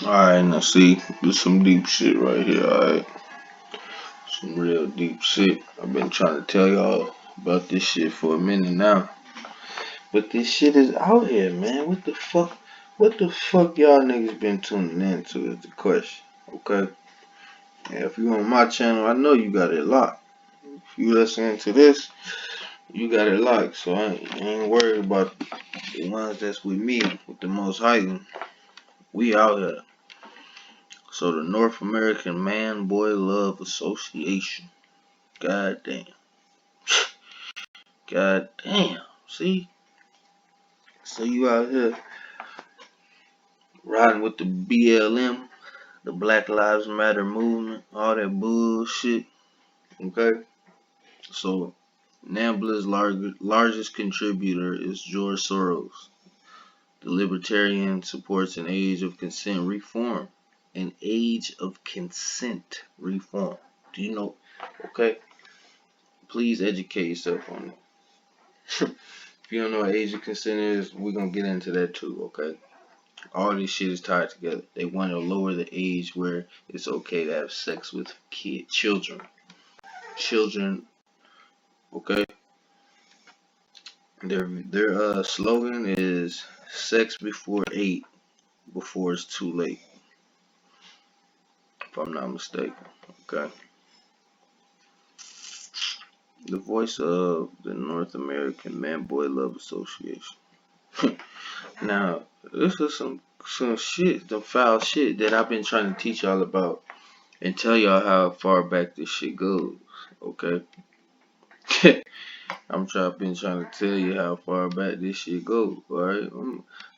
Alright, now see, there's some deep shit right here, alright? Some real deep shit. I've been trying to tell y'all about this shit for a minute now. But this shit is out here, man. What the fuck? What the fuck y'all niggas been tuning into is the question, okay? And if you on my channel, I know you got it locked. If you listening to this, you got it locked. So I ain't worried about the ones that's with me, with the most heightened. We out here. So the North American Man Boy Love Association. God damn. God damn. See? So you out here riding with the BLM, the Black Lives Matter movement, all that bullshit. Okay? So NAMBLA's largest contributor is George Soros. The libertarian supports an age of consent reform. An age of consent reform. Do you know? Okay? Please educate yourself on it. If you don't know what age of consent is, we're gonna get into that too, okay? All this shit is tied together. They want to lower the age where it's okay to have sex with children. Children, okay? Their slogan is sex before 8, before it's too late. If I'm not mistaken, okay? The voice of the North American Man Boy Love Association. Now, this is some shit, some foul shit that I've been trying to teach y'all about and tell y'all how far back this shit goes. Okay? Been trying to tell you how far back this shit goes. Alright?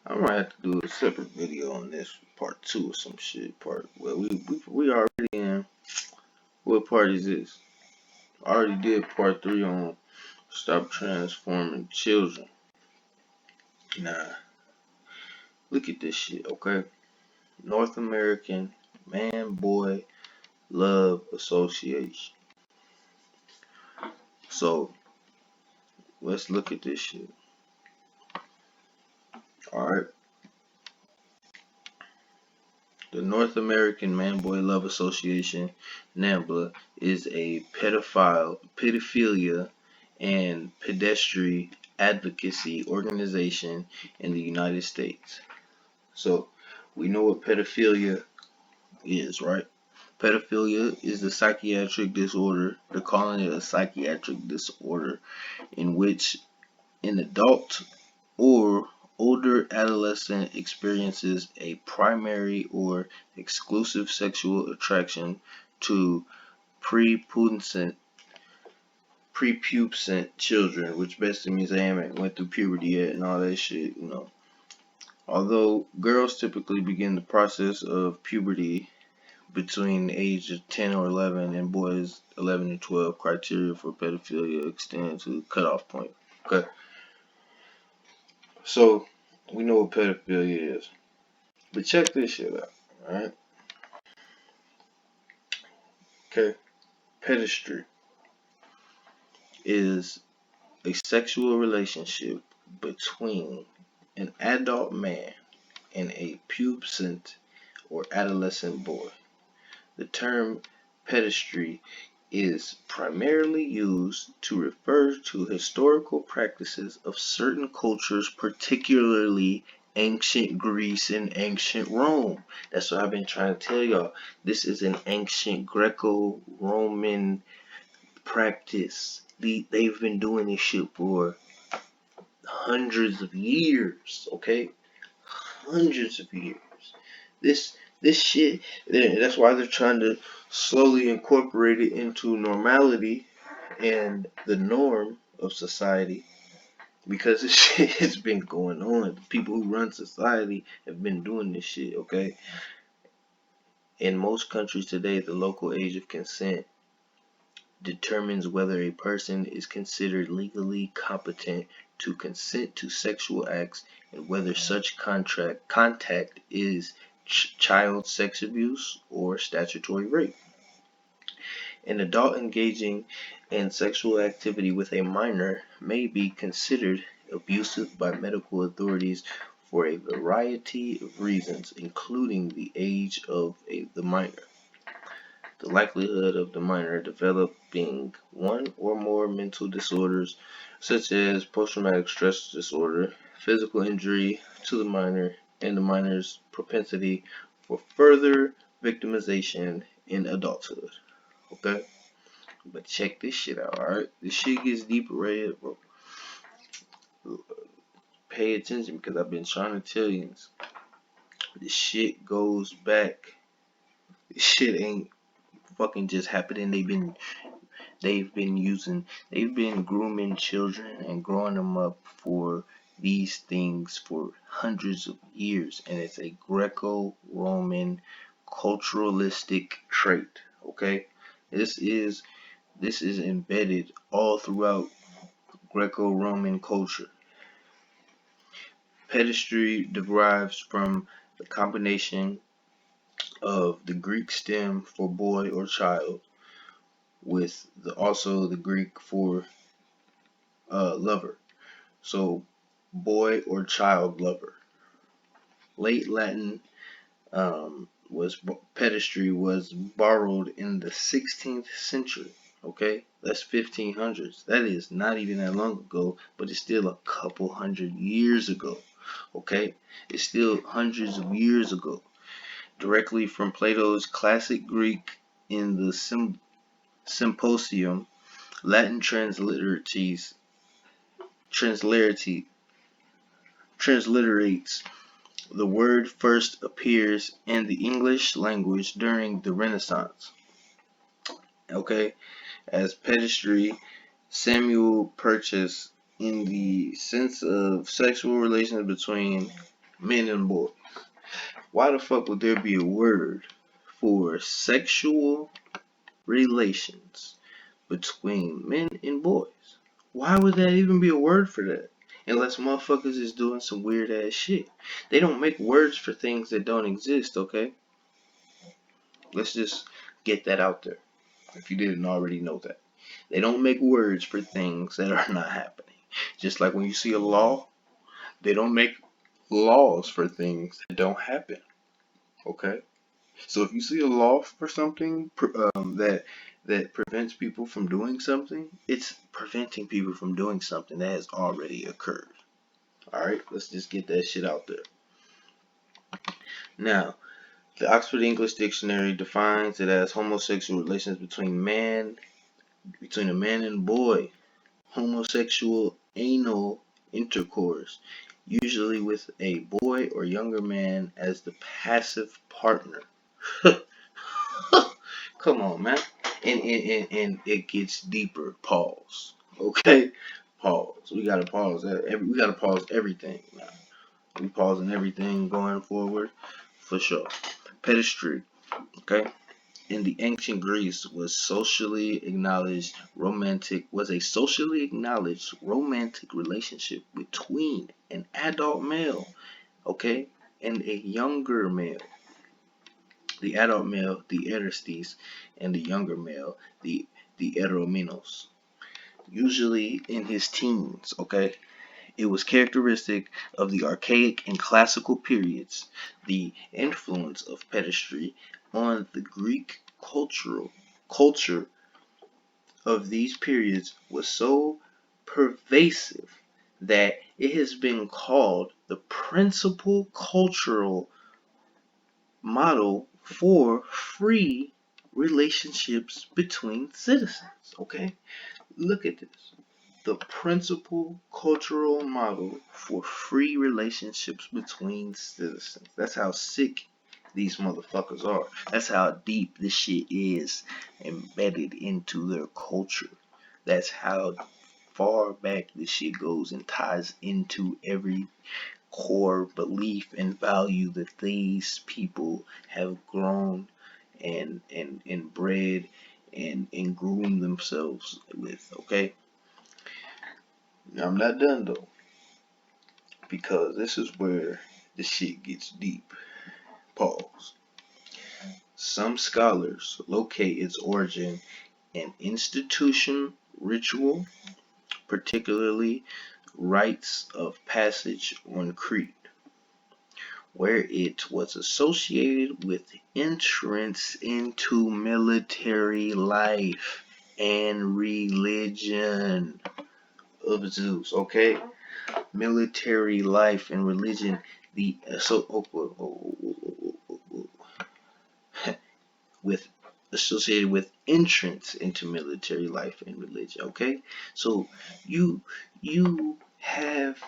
I might have to do a separate video on this, part 2 or some shit. Well, we already in. What part is this? I already did part 3 on stop transforming children. Nah. Look at this shit, okay? North American Man Boy Love Association. So let's look at this shit. Alright. The North American Man Boy Love Association, NAMBLA, is a pedophilia and pedestry advocacy organization in the United States. So we know what pedophilia is, right? Pedophilia is a psychiatric disorder. They're calling it a psychiatric disorder in which an adult or older adolescent experiences a primary or exclusive sexual attraction to prepubescent children, which basically means they haven't went through puberty yet and all that shit, you know. Although girls typically begin the process of puberty between the age of 10 or 11 and boys 11 and 12, criteria for pedophilia extend to the cutoff point. Okay. So, we know what pedophilia is. But check this shit out, alright? Okay. Pedestry is a sexual relationship between an adult man and a pubescent or adolescent boy. The term pedestry is primarily used to refer to historical practices of certain cultures, particularly ancient Greece and ancient Rome. That's what I've been trying to tell y'all. This is an ancient Greco-Roman practice. They've been doing this shit for hundreds of years, okay? Hundreds of years. This shit, that's why they're trying to slowly incorporate it into normality and the norm of society, because this shit has been going on. The people who run society have been doing this shit, okay? In most countries today, the local age of consent determines whether a person is considered legally competent to consent to sexual acts and whether such contact is child sex abuse or statutory rape. An adult engaging in sexual activity with a minor may be considered abusive by medical authorities for a variety of reasons, including the age of the minor, the likelihood of the minor developing one or more mental disorders, such as post-traumatic stress disorder, physical injury to the minor, and the minor's propensity for further victimization in adulthood. Okay? But check this shit out, alright? This shit gets deeper right here, bro. Pay attention because I've been trying to tell you this shit goes back. This shit ain't fucking just happening. They've been grooming children and growing them up for these things for hundreds of years, and it's a Greco-Roman culturalistic trait. Okay, this is embedded all throughout Greco-Roman culture. Pedophilia derives from the combination of the Greek stem for boy or child with also the Greek for lover. So boy or child lover. Late Latin was pedestry was borrowed in the 16th century. Okay, that's 1500s. That is not even that long ago, but it's still a couple hundred years ago. Okay, it's still hundreds of years ago. Directly from Plato's classic Greek in the Symposium, Latin transliterates the word first appears in the English language during the Renaissance. Okay, as pedestry, Samuel purchased in the sense of sexual relations between men and boys. Why the fuck would there be a word for sexual relations between men and boys? Why would that even be a word for that? Unless motherfuckers is doing some weird ass shit. They don't make words for things that don't exist, okay? Let's just get that out there. If you didn't already know that. They don't make words for things that are not happening. Just like when you see a law, they don't make laws for things that don't happen. Okay? So if you see a law for something that prevents people from doing something, it's preventing people from doing something that has already occurred. Alright, let's just get that shit out there. Now, the Oxford English Dictionary defines it as homosexual relations between a man and boy. Homosexual anal intercourse, usually with a boy or younger man as the passive partner. Come on, man. And it gets deeper. Pause. Okay? Pause. We gotta pause that. We gotta pause everything now. We pausing everything going forward for sure. Pedestry, okay? In the ancient Greece was a socially acknowledged romantic relationship between an adult male, okay, and a younger male. The adult male, the erestes, and the younger male, the eromenos. Usually in his teens, okay? It was characteristic of the archaic and classical periods. The influence of pedestry on the Greek culture of these periods was so pervasive that it has been called the principal cultural model for free relationships between citizens. Okay? Look at this. The principal cultural model for free relationships between citizens. That's how sick these motherfuckers are. That's how deep this shit is embedded into their culture. That's how far back this shit goes and ties into every core belief and value that these people have grown and bred and groomed themselves with. Okay? Now, I'm not done though, because this is where the shit gets deep. Pause. Some scholars locate its origin in institution ritual, particularly rites of passage on Crete. where it was associated with entrance into military life and religion of Zeus. Okay, military life and religion. With associated with entrance into military life and religion. Okay, so you have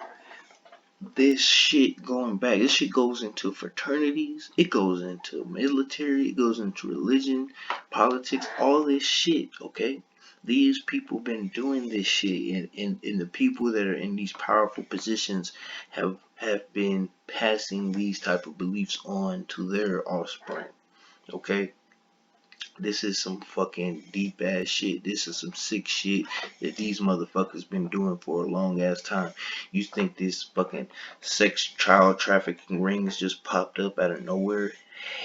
this shit going back. This shit goes into fraternities, it goes into military, it goes into religion, politics, all this shit. Okay, these people been doing this shit, and the people that are in these powerful positions have been passing these type of beliefs on to their offspring. Okay, this is some fucking deep ass shit. This is some sick shit that these motherfuckers been doing for a long ass time. You think this fucking sex child trafficking rings just popped up out of nowhere?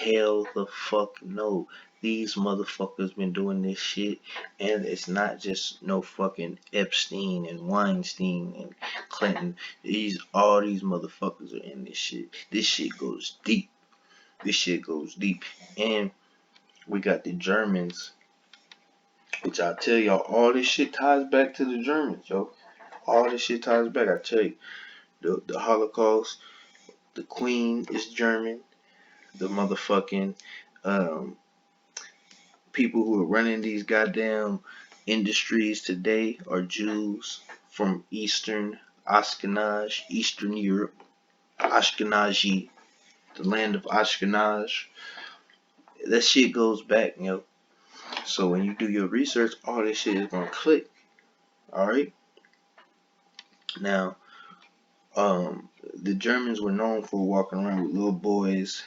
Hell the fuck no. These motherfuckers been doing this shit, and it's not just no fucking Epstein and Weinstein and Clinton. All these motherfuckers are in this shit. This shit goes deep. This shit goes deep. And we got the Germans, which I tell y'all, all this shit ties back to the Germans, yo. All this shit ties back. I tell you, the Holocaust, the Queen is German. The motherfucking people who are running these goddamn industries today are Jews from Eastern Eastern Europe, Ashkenazi, the land of Ashkenaz. That shit goes back, yo. So when you do your research, all this shit is gonna click. Alright? Now, the Germans were known for walking around with little boys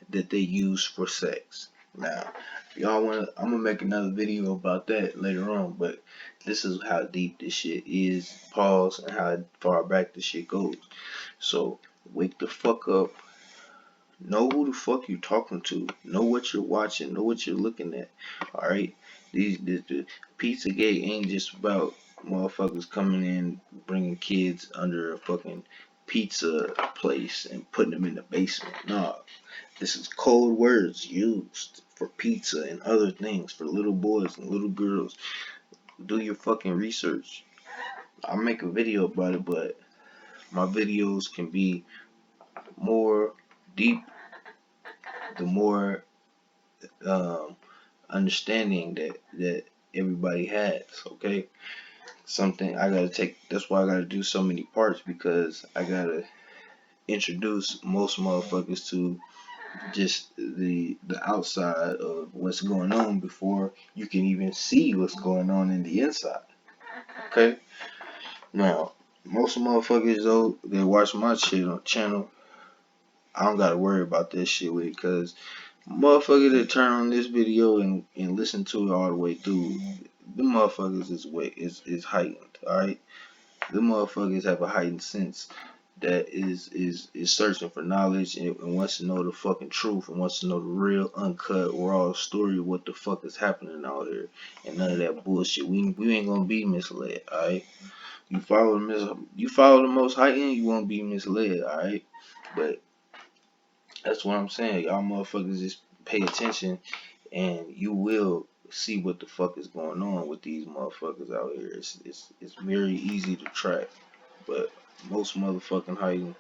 that they used for sex. Now, if y'all wanna, I'm gonna make another video about that later on, but this is how deep this shit is, pause, and how far back this shit goes. So, wake the fuck up. Know who the fuck you talking to. Know what you're watching. Know what you're looking at. Alright? The Pizzagate ain't just about motherfuckers coming in bringing kids under a fucking pizza place and putting them in the basement. Nah. This is code words used for pizza and other things for little boys and little girls. Do your fucking research. I'll make a video about it, but my videos can be more deep the more understanding that everybody has. Okay, something I gotta take. That's why I gotta do so many parts, because I gotta introduce most motherfuckers to just the outside of what's going on before you can even see what's going on in the inside. Okay, now most motherfuckers though that watch my shit on channel, I don't gotta worry about this shit with it, cause motherfucker that turn on this video and listen to it all the way through, the motherfuckers is heightened, alright? The motherfuckers have a heightened sense that is searching for knowledge and wants to know the fucking truth and wants to know the real, uncut, raw story of what the fuck is happening out there, and none of that bullshit. We ain't gonna be misled, alright? You follow the most heightened, you won't be misled, alright? But that's what I'm saying. Y'all motherfuckers just pay attention and you will see what the fuck is going on with these motherfuckers out here. It's very easy to track, but most motherfucking heightened